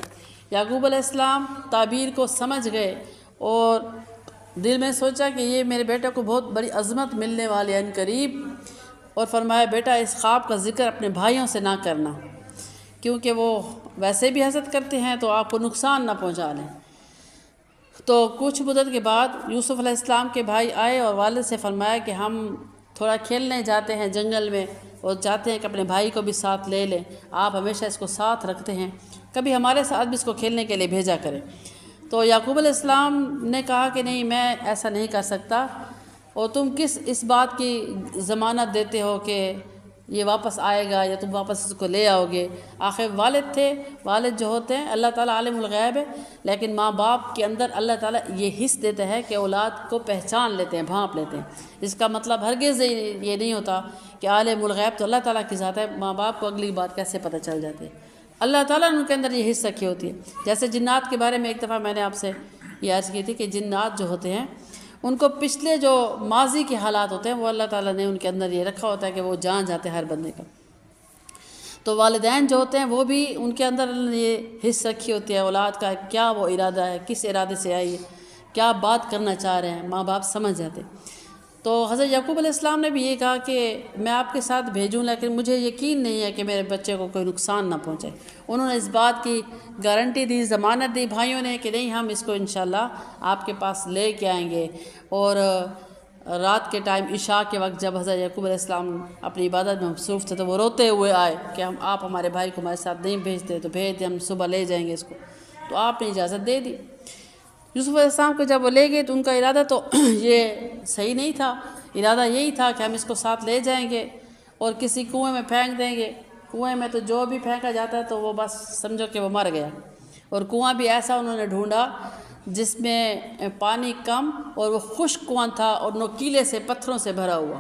یعقوب علیہ السلام تعبیر کو سمجھ گئے اور دل میں سوچا کہ یہ میرے بیٹے کو بہت بڑی عظمت ملنے والی ہے قریب، اور فرمایا بیٹا اس خواب کا ذکر اپنے بھائیوں سے نہ کرنا، کیونکہ وہ ویسے بھی حسد کرتے ہیں تو آپ کو نقصان نہ پہنچا لیں۔ تو کچھ مدت کے بعد یوسف علیہ السلام کے بھائی آئے اور والد سے فرمایا کہ ہم تھوڑا کھیلنے جاتے ہیں جنگل میں، اور چاہتے ہیں کہ اپنے بھائی کو بھی ساتھ لے لیں، آپ ہمیشہ اس کو ساتھ رکھتے ہیں، کبھی ہمارے ساتھ بھی اس کو کھیلنے کے لیے بھیجا کریں۔ تو یعقوب علیہ السلام نے کہا کہ نہیں، میں ایسا نہیں کر سکتا، اور تم کس اس بات کی ضمانت دیتے ہو کہ یہ واپس آئے گا یا تم واپس اس کو لے آؤ گے؟ آخر والد تھے، والد جو ہوتے ہیں اللہ تعالیٰ عالم الغیب ہے، لیکن ماں باپ کے اندر اللہ تعالیٰ یہ حص دیتا ہے کہ اولاد کو پہچان لیتے ہیں، بھانپ لیتے ہیں۔ اس کا مطلب ہرگز یہ نہیں ہوتا کہ عالم الغیب تو اللہ تعالیٰ کی ذات ہے، ماں باپ کو اگلی بات کیسے پتہ چل جاتی ہے؟ اللہ تعالیٰ نے ان کے اندر یہ حص رکھی ہوتی ہے۔ جیسے جنات کے بارے میں ایک دفعہ میں نے آپ سے یہ عرض کی تھی کہ جنات جو ہوتے ہیں ان کو پچھلے جو ماضی کے حالات ہوتے ہیں وہ اللہ تعالیٰ نے ان کے اندر یہ رکھا ہوتا ہے کہ وہ جان جاتے ہیں ہر بندے کا۔ تو والدین جو ہوتے ہیں وہ بھی ان کے اندر یہ حص رکھی ہوتی ہے اولاد کا، کیا وہ ارادہ ہے، کس ارادے سے آئی ہے، کیا بات کرنا چاہ رہے ہیں، ماں باپ سمجھ جاتے۔ تو حضرت یعقوب علیہ السلام نے بھی یہ کہا کہ میں آپ کے ساتھ بھیجوں، لیکن مجھے یقین نہیں ہے کہ میرے بچے کو کوئی نقصان نہ پہنچے۔ انہوں نے اس بات کی گارنٹی دی، ضمانت دی بھائیوں نے کہ نہیں، ہم اس کو انشاءاللہ آپ کے پاس لے کے آئیں گے۔ اور رات کے ٹائم عشاء کے وقت جب حضرت یعقوب علیہ السلام اپنی عبادت میں مصروف تھے تو وہ روتے ہوئے آئے کہ آپ ہمارے بھائی کو ہمارے ساتھ نہیں بھیجتے تو بھیج دیں، ہم صبح لے جائیں گے اس کو۔ تو آپ نے اجازت دے دی۔ یوسف علیہ السلام کو جب وہ لے گئے تو ان کا ارادہ تو یہ صحیح نہیں تھا، ارادہ یہی تھا کہ ہم اس کو ساتھ لے جائیں گے اور کسی کنویں میں پھینک دیں گے۔ کنویں میں تو جو بھی پھینکا جاتا ہے تو وہ بس سمجھو کہ وہ مر گیا، اور کنواں بھی ایسا انہوں نے ڈھونڈا جس میں پانی کم اور وہ خشک کنواں تھا اور نوکیلے سے پتھروں سے بھرا ہوا،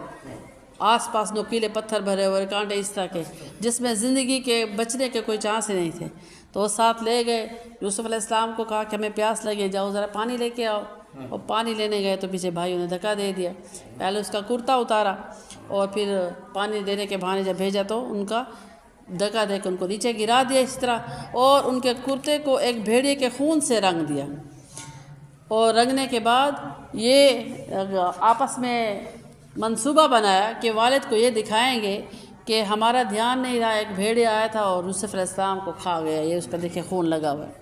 آس پاس نوکیلے پتھر بھرے ہوئے، کانٹے اس طرح کے، جس میں زندگی کے بچنے کے کوئی چانس ہی نہیں تھے۔ تو وہ ساتھ لے گئے۔ یوسف علیہ السلام کو کہا کہ ہمیں پیاس لگے، جاؤ ذرا پانی لے کے آؤ، اور پانی لینے گئے تو پیچھے بھائیوں نے دھکا دے دیا، پہلے اس کا کرتا اتارا اور پھر پانی دینے کے بہانے جب بھیجا تو ان کا دھکا دے کے ان کو نیچے گرا دیا اس طرح، اور ان کے کرتے کو ایک بھیڑیے کے خون سے رنگ دیا۔ اور رنگنے کے بعد یہ آپس میں منصوبہ بنایا کہ والد کو یہ دکھائیں گے کہ ہمارا دھیان نہیں رہا، ایک بھیڑیا آیا تھا اور یوسف علیہ السلام کو کھا گیا، یہ اس پر دیکھے خون لگا ہوا ہے۔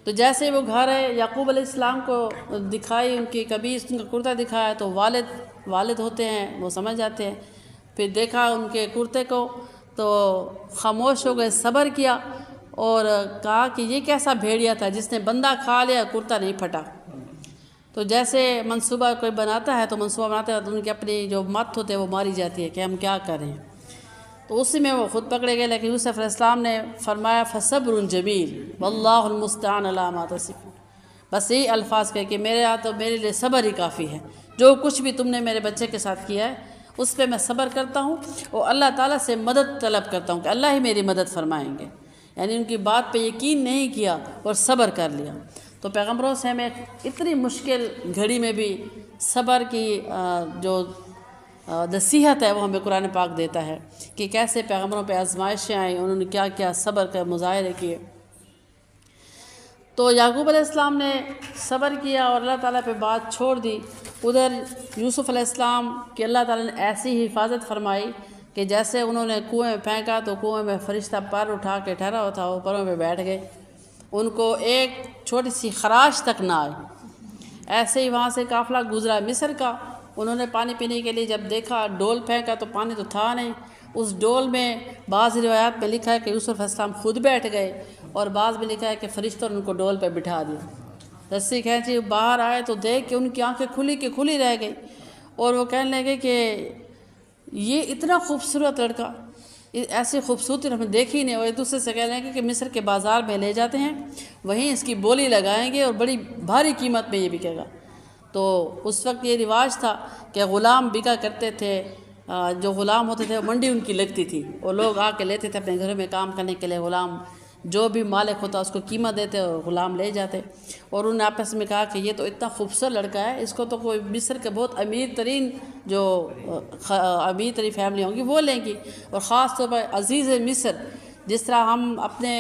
تو جیسے وہ گھر ہے یعقوب علیہ السلام کو دکھائی ان کی قمیص، ان کا کرتا دکھایا، تو والد ہوتے ہیں وہ سمجھ جاتے ہیں۔ پھر دیکھا ان کے کرتے کو تو خاموش ہو گئے، صبر کیا اور کہا کہ یہ کیسا بھیڑیا تھا جس نے بندہ کھا لیا، کرتا نہیں پھٹا۔ تو جیسے منصوبہ کوئی بناتا ہے تو منصوبہ بناتے ہیں تو ان کی اپنی جو مت ہوتے ہیں وہ ماری جاتی ہے کہ ہم کیا کریں، تو اسی میں وہ خود پکڑے گئے۔ لیکن یوسف علیہ السلام نے فرمایا فصبر جمیل واللہ المستعان علی ما تصفون، بس یہی الفاظ کہے کہ میرے یہاں تو میرے لیے صبر ہی کافی ہے، جو کچھ بھی تم نے میرے بچے کے ساتھ کیا ہے اس پہ میں صبر کرتا ہوں اور اللہ تعالیٰ سے مدد طلب کرتا ہوں کہ اللہ ہی میری مدد فرمائیں گے۔ یعنی ان کی بات پہ یقین نہیں کیا اور صبر کر لیا۔ تو پیغمبروں سے ہمیں اتنی مشکل گھڑی میں بھی صبر کی جو نصیحت ہے وہ ہمیں قرآن پاک دیتا ہے کہ کیسے پیغمبروں پہ آزمائشیں آئیں، انہوں نے کیا کیا صبر کے مظاہرے کیے۔ تو یعقوب علیہ السلام نے صبر کیا اور اللہ تعالیٰ پہ بات چھوڑ دی۔ ادھر یوسف علیہ السلام کی اللہ تعالیٰ نے ایسی حفاظت فرمائی کہ جیسے انہوں نے کنویں میں پھینکا تو کنویں میں فرشتہ پر اٹھا کے ٹھہرا ہوا تھا، وہ پروں پہ بیٹھ گئے، ان کو ایک چھوٹی سی خراش تک نہ آئی۔ ایسے ہی وہاں سے قافلہ گزرا مصر کا، انہوں نے پانی پینے کے لیے جب دیکھا ڈول پھینکا تو پانی تو تھا نہیں، اس ڈول میں بعض روایات میں لکھا ہے کہ یوسف علیہ السلام خود بیٹھ گئے اور بعض میں لکھا ہے کہ فرشتوں نے ان کو ڈول پہ بٹھا دیا۔ رسی کھینچی باہر آئے تو دیکھ کے ان کی آنکھیں کھلی کی کھلی رہ گئی اور وہ کہنے لگے کہ یہ اتنا خوبصورت لڑکا، ایسی خوبصورتی ہمیں دیکھی نہیں، اور ایک دوسرے سے کہنے لگے کہ مصر کے بازار میں لے جاتے ہیں، وہیں اس کی بولی لگائیں گے اور بڑی بھاری قیمت میں یہ بکے گا۔ تو اس وقت یہ رواج تھا کہ غلام بکا کرتے تھے، جو غلام ہوتے تھے وہ منڈی ان کی لگتی تھی اور لوگ آ کے لیتے تھے اپنے گھروں میں کام کرنے کے لیے، غلام جو بھی مالک ہوتا اس کو قیمت دیتے اور غلام لے جاتے۔ اور انہوں نے آپس میں کہا کہ یہ تو اتنا خوبصورت لڑکا ہے، اس کو تو کوئی مصر کے بہت امیر ترین جو امیر ترین فیملی ہوں گی وہ لیں گی، اور خاص طور پر عزیز مصر، جس طرح ہم اپنے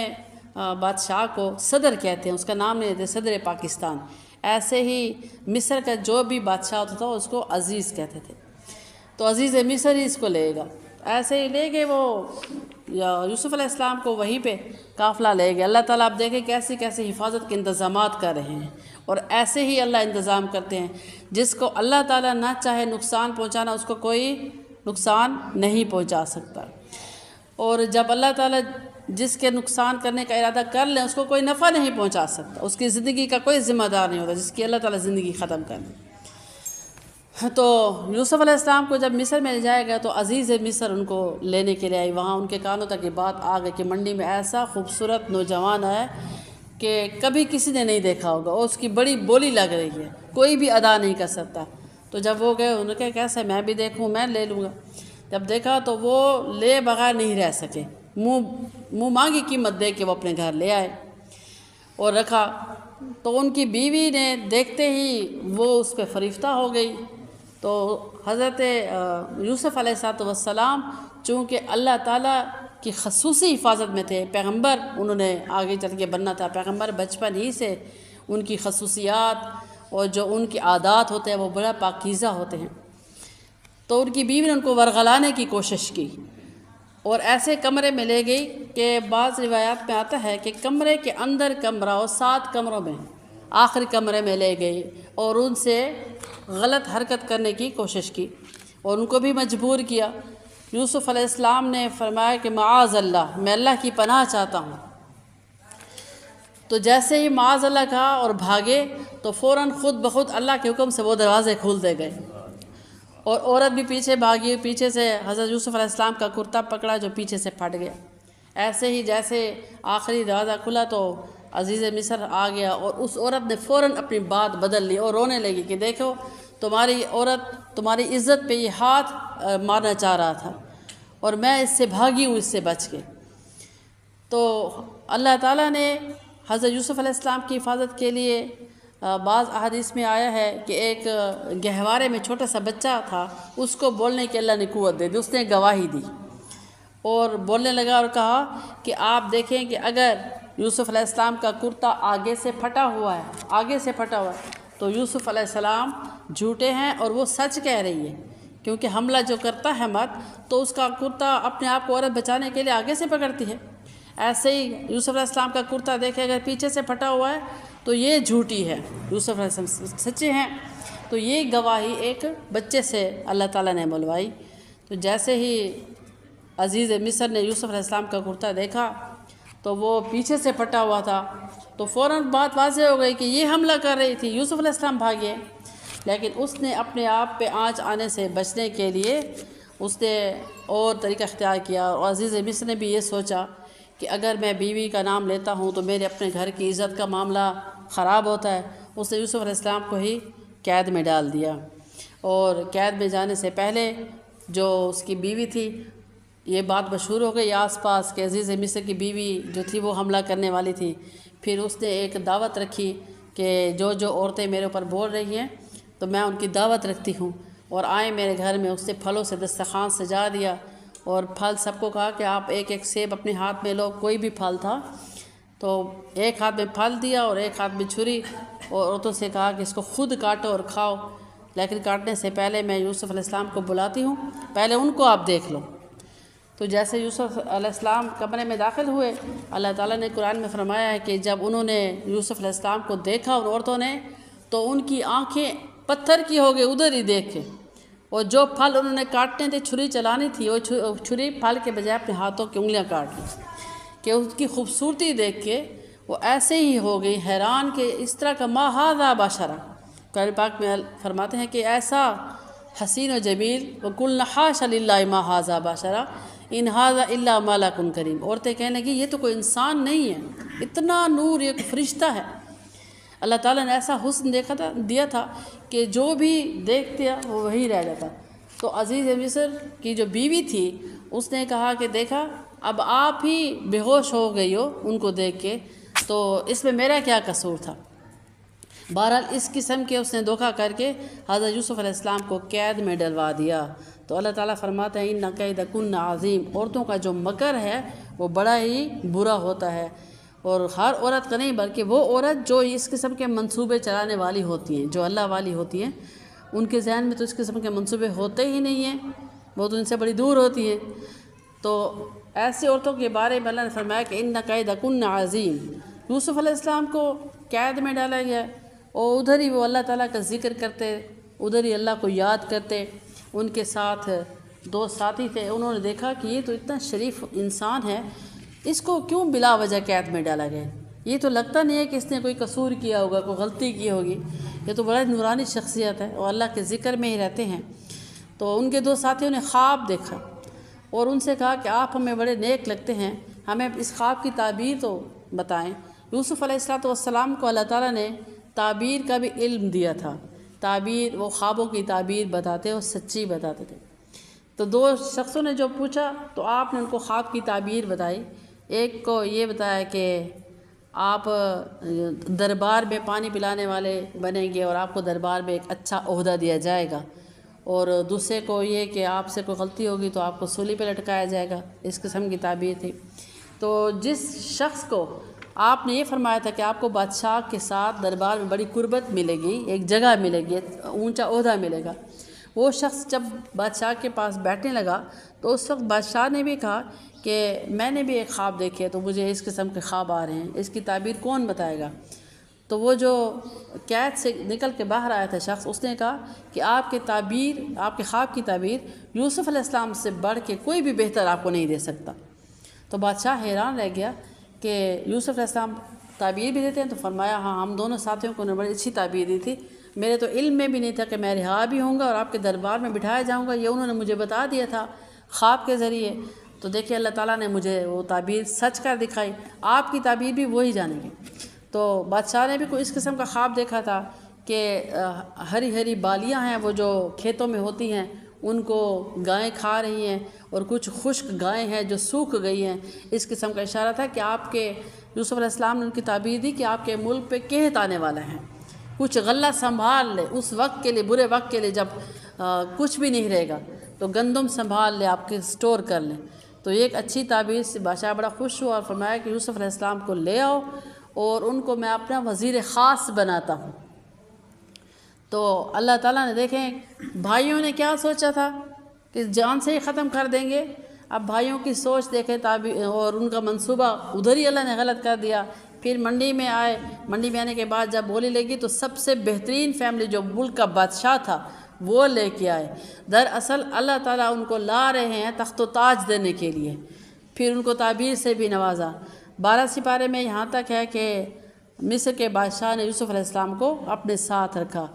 بادشاہ کو صدر کہتے ہیں، اس کا نام نہیں دیتے صدر پاکستان، ایسے ہی مصر کا جو بھی بادشاہ ہوتا تھا اس کو عزیز کہتے تھے، تو عزیز مصر ہی اس کو لے گا۔ ایسے ہی لے گئے وہ یوسف علیہ السلام کو، وہیں پہ قافلہ لے گئے۔ اللہ تعالیٰ آپ دیکھیں کیسی کیسی حفاظت کے انتظامات کر رہے ہیں، اور ایسے ہی اللہ انتظام کرتے ہیں، جس کو اللہ تعالیٰ نہ چاہے نقصان پہنچانا اس کو کوئی نقصان نہیں پہنچا سکتا، اور جب اللہ تعالیٰ جس کے نقصان کرنے کا ارادہ کر لیں اس کو کوئی نفع نہیں پہنچا سکتا، اس کی زندگی کا کوئی ذمہ دار نہیں ہوتا جس کی اللہ تعالیٰ زندگی ختم کر لیں۔ تو یوسف علیہ السلام کو جب مصر میں لے جایا گیا تو عزیز مصر ان کو لینے کے لیے آئی، وہاں ان کے کانوں تک یہ بات آ گئی کہ منڈی میں ایسا خوبصورت نوجوان ہے کہ کبھی کسی نے نہیں دیکھا ہوگا، اور اس کی بڑی بولی لگ رہی ہے، کوئی بھی ادا نہیں کر سکتا۔ تو جب وہ گئے انہوں نے کہا کیسے میں بھی دیکھوں، میں لے لوں گا۔ جب دیکھا تو وہ لے بغیر نہیں رہ سکے، منہ مانگی قیمت دے کے وہ اپنے گھر لے آئے اور رکھا۔ تو ان کی بیوی نے دیکھتے ہی وہ اس پہ فریفتہ ہو گئی۔ تو حضرت یوسف علیہ السلام چونکہ اللہ تعالیٰ کی خصوصی حفاظت میں تھے، پیغمبر انہوں نے آگے چل کے بننا تھا، پیغمبر بچپن ہی سے ان کی خصوصیات اور جو ان کی عادات ہوتے ہیں وہ بڑا پاکیزہ ہوتے ہیں۔ تو ان کی بیوی نے ان کو ورغلانے کی کوشش کی اور ایسے کمرے میں لے گئی کہ بعض روایات میں آتا ہے کہ کمرے کے اندر کمرہ اور 7 کمروں میں آخری کمرے میں لے گئی اور ان سے غلط حرکت کرنے کی کوشش کی اور ان کو بھی مجبور کیا۔ یوسف علیہ السلام نے فرمایا کہ معاذ اللہ، میں اللہ کی پناہ چاہتا ہوں۔ تو جیسے ہی معاذ اللہ کہا اور بھاگے تو فوراً خود بخود اللہ کے حکم سے وہ دروازے کھولتے گئے، اور عورت بھی پیچھے بھاگی، پیچھے سے حضرت یوسف علیہ السلام کا کرتا پکڑا جو پیچھے سے پھٹ گیا۔ ایسے ہی جیسے آخری دروازہ کھلا تو عزیز مصر آ گیا اور اس عورت نے فوراً اپنی بات بدل لی اور رونے لگی کہ دیکھو تمہاری عورت تمہاری عزت پہ یہ ہاتھ مارنا چاہ رہا تھا اور میں اس سے بھاگی ہوں، اس سے بچ کے۔ تو اللہ تعالیٰ نے حضرت یوسف علیہ السلام کی حفاظت کے لیے بعض احادیث میں آیا ہے کہ ایک گہوارے میں چھوٹا سا بچہ تھا، اس کو بولنے کی اللہ نے قوت دے دی، اس نے گواہی دی اور بولنے لگا اور کہا کہ آپ دیکھیں کہ اگر یوسف علیہ السلام کا کرتا آگے سے پھٹا ہوا ہے تو یوسف علیہ السلام جھوٹے ہیں اور وہ سچ کہہ رہی ہے، کیونکہ حملہ جو کرتا ہے مرد تو اس کا کرتا اپنے آپ کو عورت بچانے کے لیے آگے سے پکڑتی ہے۔ ایسے ہی یوسف علیہ السلام کا کرتا دیکھے اگر پیچھے سے پھٹا ہوا ہے تو یہ جھوٹی ہے، یوسف علیہ السلام سچے ہیں۔ تو یہ گواہی ایک بچے سے اللہ تعالیٰ نے بلوائی۔ تو جیسے ہی عزیز مصر نے یوسف علیہ السلام کا کرتا دیکھا تو وہ پیچھے سے پھٹا ہوا تھا، تو فوراً بات واضح ہو گئی کہ یہ حملہ کر رہی تھی، یوسف علیہ السلام بھاگے۔ لیکن اس نے اپنے آپ پہ آنچ آنے سے بچنے کے لیے اس نے اور طریقہ اختیار کیا، اور عزیز مصر نے بھی یہ سوچا کہ اگر میں بیوی کا نام لیتا ہوں تو میرے اپنے گھر کی عزت کا معاملہ خراب ہوتا ہے۔ اس نے یوسف علیہ السلام کو ہی قید میں ڈال دیا، اور قید میں جانے سے پہلے جو اس کی بیوی تھی، یہ بات مشہور ہو گئی آس پاس کہ عزیز مصر کی بیوی جو تھی وہ حملہ کرنے والی تھی۔ پھر اس نے ایک دعوت رکھی کہ جو عورتیں میرے اوپر بول رہی ہیں تو میں ان کی دعوت رکھتی ہوں، اور آئیں میرے گھر میں۔ اس نے پھلوں سے دسترخوان سجا دیا، اور پھل سب کو کہا کہ آپ ایک ایک سیب اپنے ہاتھ میں لو، کوئی بھی پھل تھا تو ایک ہاتھ میں پھل دیا اور ایک ہاتھ میں چھری، اور عورتوں سے کہا کہ اس کو خود کاٹو اور کھاؤ، لیکن کاٹنے سے پہلے میں یوسف علیہ السلام کو بلاتی ہوں، پہلے ان کو آپ دیکھ لو۔ تو جیسے یوسف علیہ السلام کمرے میں داخل ہوئے، اللہ تعالیٰ نے قرآن میں فرمایا ہے کہ جب انہوں نے یوسف علیہ السلام کو دیکھا ان عورتوں نے، تو ان کی آنکھیں پتھر کی ہو گئی ادھر ہی دیکھ کے، اور جو پھل انہوں نے کاٹنے تھے، چھری چلانی تھی، وہ چھری پھل کے بجائے اپنے ہاتھوں کی انگلیاں کاٹ لی، کہ اس کی خوبصورتی دیکھ کے وہ ایسے ہی ہو گئی حیران کہ اس طرح کا ما ھذا بشرا۔ قرآن پاک میں فرماتے ہیں کہ ایسا حسین و جمیل وقلنا حاشا للہ ما ھذا بشرا ان ھذا الا ملک کریم۔ عورتیں کہنے لگی یہ تو کوئی انسان نہیں ہے، اتنا نور، ایک فرشتہ ہے۔ اللہ تعالیٰ نے ایسا حسن دیا تھا کہ جو بھی دیکھتے وہ وہی رہ جاتا۔ تو عزیز مصر کی جو بیوی تھی اس نے کہا کہ دیکھا اب آپ ہی بے ہوش ہو گئی ہو ان کو دیکھ کے، تو اس میں میرا کیا قصور تھا۔ بہرحال اس قسم کے اس نے دھوکہ کر کے حضرت یوسف علیہ السلام کو قید میں ڈلوا دیا۔ تو اللہ تعالیٰ فرماتا ہے ان کیدکن عظیم، عورتوں کا جو مکر ہے وہ بڑا ہی برا ہوتا ہے، اور ہر عورت کا نہیں بلکہ وہ عورت جو اس قسم کے منصوبے چلانے والی ہوتی ہیں، جو اللہ والی ہوتی ہیں، ان کے ذہن میں تو اس قسم کے منصوبے ہوتے ہی نہیں ہیں، وہ تو ان سے بڑی دور ہوتی ہیں۔ تو ایسے عورتوں کے بارے میں اللہ نے فرمایا کہ ان کیدکن عظیم۔ یوسف علیہ السلام کو قید میں ڈالا گیا، اور ادھر ہی وہ اللہ تعالیٰ کا ذکر کرتے، ادھر ہی اللہ کو یاد کرتے۔ ان کے ساتھ دو ساتھی تھے، انہوں نے دیکھا کہ یہ تو اتنا شریف انسان ہے، اس کو کیوں بلا وجہ قید میں ڈالا گیا؟ یہ تو لگتا نہیں ہے کہ اس نے کوئی قصور کیا ہوگا، کوئی غلطی کی ہوگی، یہ تو بڑا نورانی شخصیت ہے اور اللہ کے ذکر میں ہی رہتے ہیں۔ تو ان کے دو ساتھیوں نے خواب دیکھا اور ان سے کہا کہ آپ ہمیں بڑے نیک لگتے ہیں، ہمیں اس خواب کی تعبیر تو بتائیں۔ یوسف علیہ السلام کو اللہ تعالیٰ نے تعبیر کا بھی علم دیا تھا، تعبیر، وہ خوابوں کی تعبیر بتاتے اور سچی بتاتے تھے۔ تو دو شخصوں نے جو پوچھا تو آپ نے ان کو خواب کی تعبیر بتائی۔ ایک کو یہ بتایا کہ آپ دربار میں پانی پلانے والے بنیں گے اور آپ کو دربار میں ایک اچھا عہدہ دیا جائے گا، اور دوسرے کو یہ کہ آپ سے کوئی غلطی ہوگی تو آپ کو سولی پہ لٹکایا جائے گا، اس قسم کی تعبیر تھی۔ تو جس شخص کو آپ نے یہ فرمایا تھا کہ آپ کو بادشاہ کے ساتھ دربار میں بڑی قربت ملے گی، ایک جگہ ملے گی، اونچا عہدہ ملے گا، وہ شخص جب بادشاہ کے پاس بیٹھنے لگا تو اس وقت بادشاہ نے بھی کہا کہ میں نے بھی ایک خواب دیکھے ہے، تو مجھے اس قسم کے خواب آ رہے ہیں، اس کی تعبیر کون بتائے گا؟ تو وہ جو قید سے نکل کے باہر آیا تھا شخص، اس نے کہا کہ آپ کے خواب کی تعبیر یوسف علیہ السلام سے بڑھ کے کوئی بھی بہتر آپ کو نہیں دے سکتا۔ تو بادشاہ حیران رہ گیا کہ یوسف علیہ السلام تعبیر بھی دیتے ہیں، تو فرمایا ہاں، ہم دونوں ساتھیوں کو انہوں نے بڑی اچھی تعبیر دی تھی، میرے تو علم میں بھی نہیں تھا کہ میں رہا بھی ہوں گا اور آپ کے دربار میں بٹھایا جاؤں گا، یہ انہوں نے مجھے بتا دیا تھا خواب کے ذریعے۔ تو دیکھیے اللہ تعالیٰ نے مجھے وہ تعبیر سچ کر دکھائی، آپ کی تعبیر بھی وہی جانیں گے۔ تو بادشاہ نے بھی کوئی اس قسم کا خواب دیکھا تھا کہ ہری ہری بالیاں ہیں وہ جو کھیتوں میں ہوتی ہیں، ان کو گائیں کھا رہی ہیں، اور کچھ خشک گائیں ہیں جو سوکھ گئی ہیں، اس قسم کا اشارہ تھا کہ آپ کے یوسف علیہ السلام نے ان کی تعبیر دی کہ آپ کے ملک پہ قحط آنے والا ہے، کچھ غلہ سنبھال لے اس وقت کے لیے، برے وقت کے لیے، جب کچھ بھی نہیں رہے گا تو گندم سنبھال لے، آپ کے سٹور کر لیں۔ تو یہ ایک اچھی تعبیر سے بادشاہ بڑا خوش ہوا اور فرمایا کہ یوسف علیہ السلام کو لے آؤ اور ان کو میں اپنا وزیر خاص بناتا ہوں۔ تو اللہ تعالیٰ نے دیکھیں بھائیوں نے کیا سوچا تھا کہ جان سے ہی ختم کر دیں گے، اب بھائیوں کی سوچ دیکھیں اور ان کا منصوبہ ادھر ہی اللہ نے غلط کر دیا۔ پھر منڈی میں آئے، منڈی میں آنے کے بعد جب بولی لگی تو سب سے بہترین فیملی جو ملک کا بادشاہ تھا وہ لے کے آئے۔ دراصل اللہ تعالیٰ ان کو لا رہے ہیں تخت و تاج دینے کے لیے، پھر ان کو تعبیر سے بھی نوازا۔ 12 سپارے میں یہاں تک ہے کہ مصر کے بادشاہ نے یوسف علیہ السلام کو اپنے ساتھ رکھا۔